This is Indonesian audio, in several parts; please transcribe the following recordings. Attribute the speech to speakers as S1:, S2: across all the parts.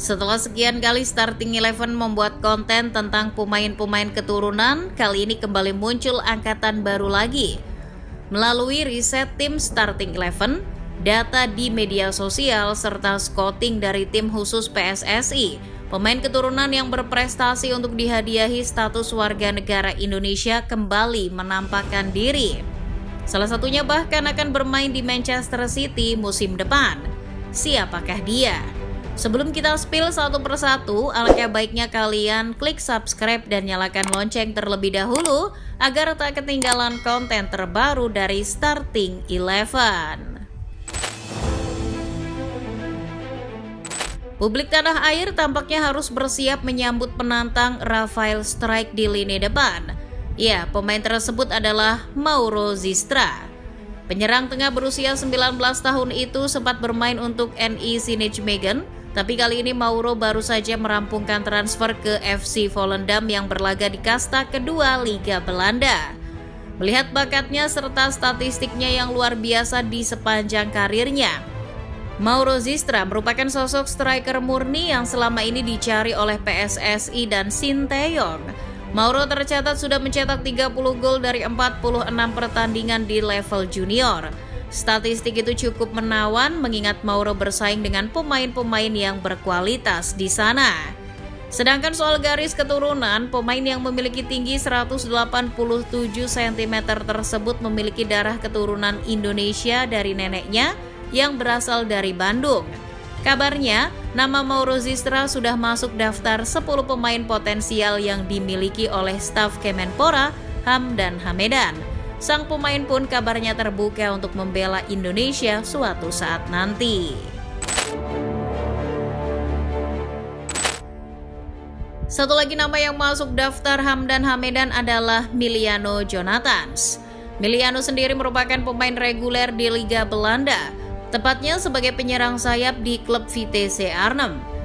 S1: Setelah sekian kali Starting Eleven membuat konten tentang pemain-pemain keturunan, kali ini kembali muncul angkatan baru lagi. Melalui riset tim Starting Eleven, data di media sosial, serta scouting dari tim khusus PSSI, pemain keturunan yang berprestasi untuk dihadiahi status warga negara Indonesia kembali menampakkan diri. Salah satunya bahkan akan bermain di Manchester City musim depan. Siapakah dia? Sebelum kita spill satu persatu, alangkah baiknya kalian klik subscribe dan nyalakan lonceng terlebih dahulu agar tak ketinggalan konten terbaru dari Starting Eleven. Publik tanah air tampaknya harus bersiap menyambut penantang Rafael Strijk di lini depan. Ya, pemain tersebut adalah Mauro Zistra. Penyerang tengah berusia 19 tahun itu sempat bermain untuk NEC Nijmegen, tapi kali ini Mauro baru saja merampungkan transfer ke FC Volendam yang berlaga di kasta kedua Liga Belanda. Melihat bakatnya serta statistiknya yang luar biasa di sepanjang karirnya, Mauro Zistra merupakan sosok striker murni yang selama ini dicari oleh PSSI dan Sinteyong. Mauro tercatat sudah mencetak 30 gol dari 46 pertandingan di level junior. Statistik itu cukup menawan mengingat Mauro bersaing dengan pemain-pemain yang berkualitas di sana. Sedangkan soal garis keturunan, pemain yang memiliki tinggi 187 cm tersebut memiliki darah keturunan Indonesia dari neneknya yang berasal dari Bandung. Kabarnya, nama Mauro Zistra sudah masuk daftar 10 pemain potensial yang dimiliki oleh staf Kemenpora, Hamdan Hamedan. Sang pemain pun kabarnya terbuka untuk membela Indonesia suatu saat nanti. Satu lagi nama yang masuk daftar Hamdan Hamedan adalah Miliano Jonathans. Miliano sendiri merupakan pemain reguler di Liga Belanda, tepatnya sebagai penyerang sayap di klub Vitesse Arnhem.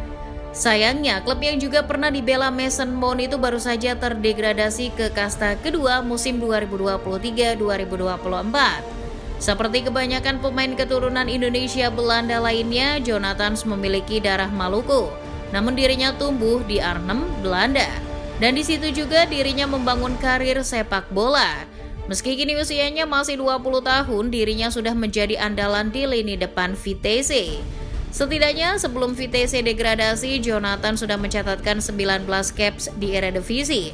S1: Sayangnya, klub yang juga pernah dibela Mason Mount itu baru saja terdegradasi ke kasta kedua musim 2023-2024. Seperti kebanyakan pemain keturunan Indonesia Belanda lainnya, Jonathans memiliki darah Maluku. Namun dirinya tumbuh di Arnhem, Belanda. Dan di situ juga dirinya membangun karir sepak bola. Meski kini usianya masih 20 tahun, dirinya sudah menjadi andalan di lini depan Vitesse. Setidaknya sebelum Vitesse degradasi, Jonathan sudah mencatatkan 19 caps di Eredivisie.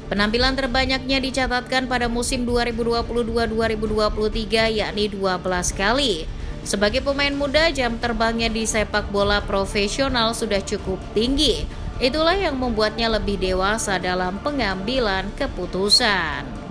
S1: Penampilan terbanyaknya dicatatkan pada musim 2022-2023 yakni 12 kali. Sebagai pemain muda, jam terbangnya di sepak bola profesional sudah cukup tinggi. Itulah yang membuatnya lebih dewasa dalam pengambilan keputusan.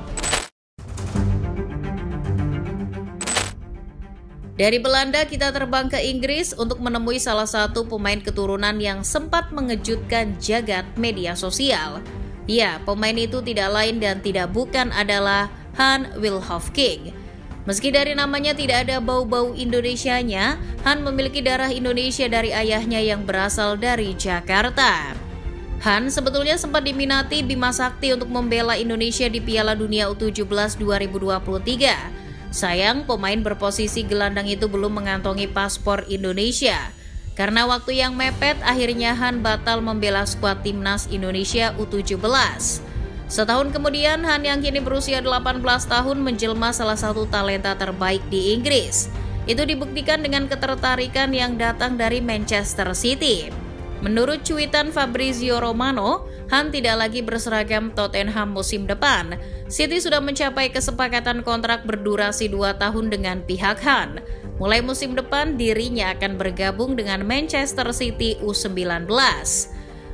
S1: Dari Belanda kita terbang ke Inggris untuk menemui salah satu pemain keturunan yang sempat mengejutkan jagat media sosial. Ya, pemain itu tidak lain dan tidak bukan adalah Han Wilhoefking. Meski dari namanya tidak ada bau-bau Indonesianya, Han memiliki darah Indonesia dari ayahnya yang berasal dari Jakarta. Han sebetulnya sempat diminati Bima Sakti untuk membela Indonesia di Piala Dunia U17 2023. Sayang, pemain berposisi gelandang itu belum mengantongi paspor Indonesia. Karena waktu yang mepet, akhirnya Han batal membela skuad timnas Indonesia U17. Setahun kemudian, Han yang kini berusia 18 tahun menjelma salah satu talenta terbaik di Inggris. Itu dibuktikan dengan ketertarikan yang datang dari Manchester City. Menurut cuitan Fabrizio Romano, Han tidak lagi berseragam Tottenham musim depan. City sudah mencapai kesepakatan kontrak berdurasi 2 tahun dengan pihak Han. Mulai musim depan dirinya akan bergabung dengan Manchester City U19.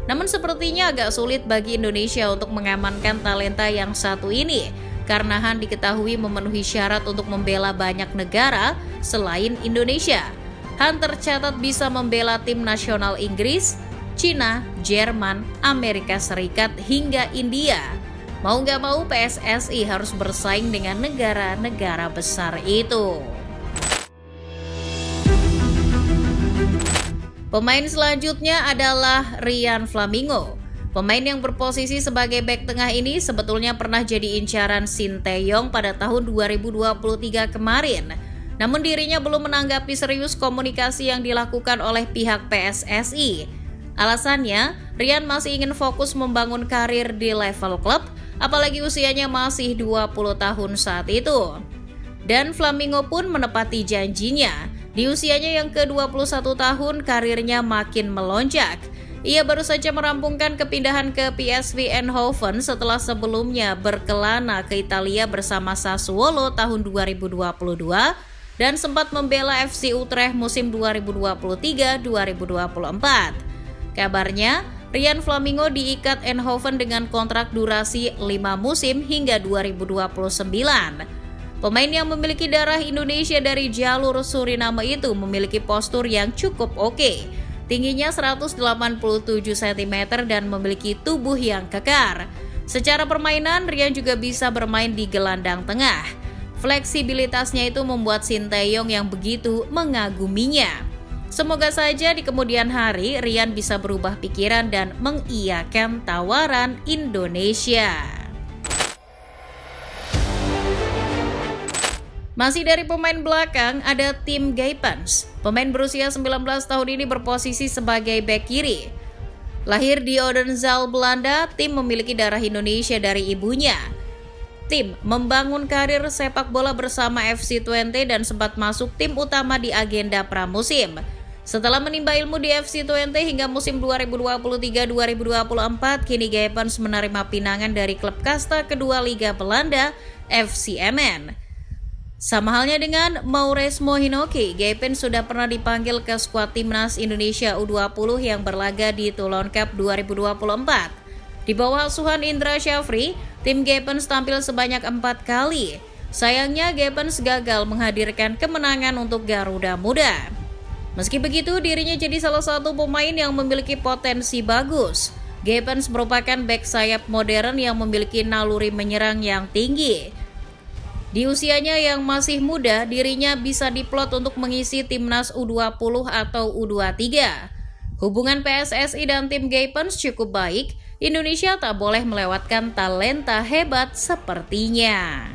S1: Namun sepertinya agak sulit bagi Indonesia untuk mengamankan talenta yang satu ini, karena Han diketahui memenuhi syarat untuk membela banyak negara selain Indonesia. Han tercatat bisa membela tim nasional Inggris, Cina, Jerman, Amerika Serikat, hingga India. Mau nggak mau PSSI harus bersaing dengan negara-negara besar itu. Pemain selanjutnya adalah Ryan Flamingo. Pemain yang berposisi sebagai bek tengah ini sebetulnya pernah jadi incaran Sinteyong pada tahun 2023 kemarin. Namun dirinya belum menanggapi serius komunikasi yang dilakukan oleh pihak PSSI. Alasannya, Rian masih ingin fokus membangun karir di level klub, apalagi usianya masih 20 tahun saat itu. Dan Flamingo pun menepati janjinya. Di usianya yang ke-21 tahun, karirnya makin melonjak. Ia baru saja merampungkan kepindahan ke PSV Eindhoven setelah sebelumnya berkelana ke Italia bersama Sassuolo tahun 2022 dan sempat membela FC Utrecht musim 2023-2024. Kabarnya, Rian Flamingo diikat Eindhoven dengan kontrak durasi 5 musim hingga 2029. Pemain yang memiliki darah Indonesia dari jalur Suriname itu memiliki postur yang cukup oke. Tingginya 187 cm dan memiliki tubuh yang kekar. Secara permainan, Rian juga bisa bermain di gelandang tengah. Fleksibilitasnya itu membuat Sinteyong yang begitu mengaguminya. Semoga saja di kemudian hari Rian bisa berubah pikiran dan mengiyakan tawaran Indonesia. Masih dari pemain belakang, ada Tim Gaypens. Pemain berusia 19 tahun ini berposisi sebagai bek kiri. Lahir di Odenzaal, Belanda, Tim memiliki darah Indonesia dari ibunya. Tim membangun karir sepak bola bersama FC Twente dan sempat masuk tim utama di agenda pramusim. Setelah menimba ilmu di FC Twente hingga musim 2023-2024, kini Gaypens menerima pinangan dari klub kasta kedua Liga Belanda, FC Emmen. Sama halnya dengan Maurice Mohinoki, Gaypens sudah pernah dipanggil ke skuad timnas Indonesia U20 yang berlaga di Toulon Cup 2024. Di bawah asuhan Indra Syafri, tim Gaypens tampil sebanyak 4 kali. Sayangnya Gaypens gagal menghadirkan kemenangan untuk Garuda Muda. Meski begitu, dirinya jadi salah satu pemain yang memiliki potensi bagus. Gaypens merupakan bek sayap modern yang memiliki naluri menyerang yang tinggi. Di usianya yang masih muda, dirinya bisa diplot untuk mengisi timnas U20 atau U23. Hubungan PSSI dan tim Gaypens cukup baik, Indonesia tak boleh melewatkan talenta hebat sepertinya.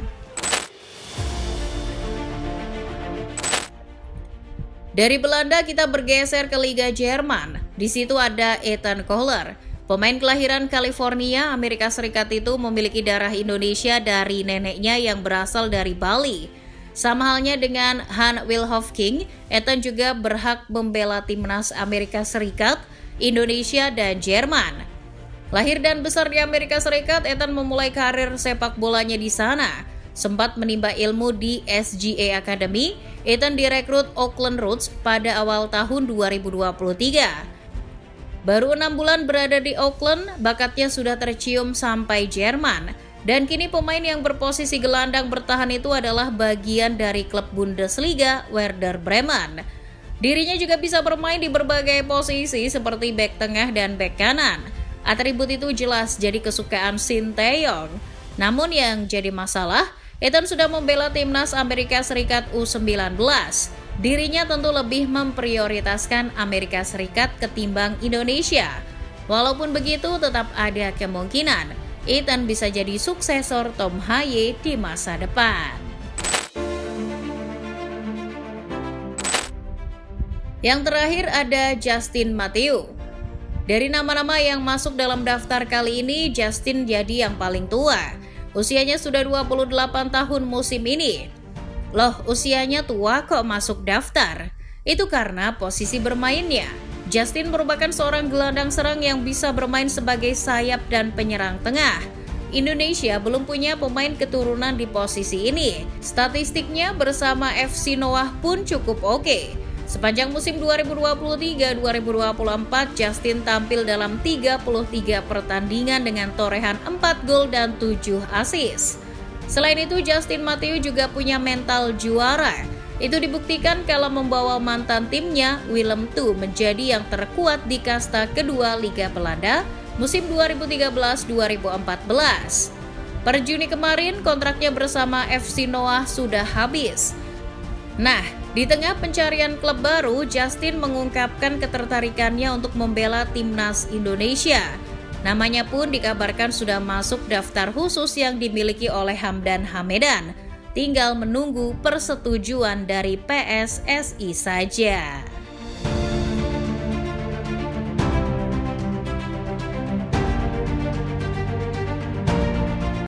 S1: Dari Belanda kita bergeser ke Liga Jerman. Di situ ada Ethan Kohler. Pemain kelahiran California, Amerika Serikat itu memiliki darah Indonesia dari neneknya yang berasal dari Bali. Sama halnya dengan Han Wilhofking, Ethan juga berhak membela timnas Amerika Serikat, Indonesia, dan Jerman. Lahir dan besar di Amerika Serikat, Ethan memulai karir sepak bolanya di sana. Sempat menimba ilmu di SGA Academy, Ethan direkrut Auckland Roots pada awal tahun 2023. Baru 6 bulan berada di Auckland, bakatnya sudah tercium sampai Jerman. Dan kini pemain yang berposisi gelandang bertahan itu adalah bagian dari klub Bundesliga Werder Bremen. Dirinya juga bisa bermain di berbagai posisi seperti bek tengah dan bek kanan. Atribut itu jelas jadi kesukaan Sinteyong. Namun yang jadi masalah, Ethan sudah membela timnas Amerika Serikat U19. Dirinya tentu lebih memprioritaskan Amerika Serikat ketimbang Indonesia. Walaupun begitu, tetap ada kemungkinan Ethan bisa jadi suksesor Tom Haye di masa depan. Yang terakhir ada Justin Matthew. Dari nama-nama yang masuk dalam daftar kali ini, Justin jadi yang paling tua. Usianya sudah 28 tahun musim ini. Loh, usianya tua kok masuk daftar? Itu karena posisi bermainnya. Justin merupakan seorang gelandang serang yang bisa bermain sebagai sayap dan penyerang tengah. Indonesia belum punya pemain keturunan di posisi ini. Statistiknya bersama FC Noah pun cukup oke. Sepanjang musim 2023-2024, Justin tampil dalam 33 pertandingan dengan torehan 4 gol dan 7 assist. Selain itu, Justin Matthew juga punya mental juara. Itu dibuktikan kalau membawa mantan timnya, Willem II, menjadi yang terkuat di kasta kedua Liga Belanda musim 2013-2014. Per Juni kemarin, kontraknya bersama FC Noah sudah habis. Nah, di tengah pencarian klub baru, Justin mengungkapkan ketertarikannya untuk membela timnas Indonesia. Namanya pun dikabarkan sudah masuk daftar khusus yang dimiliki oleh Hamdan Hamedan. Tinggal menunggu persetujuan dari PSSI saja.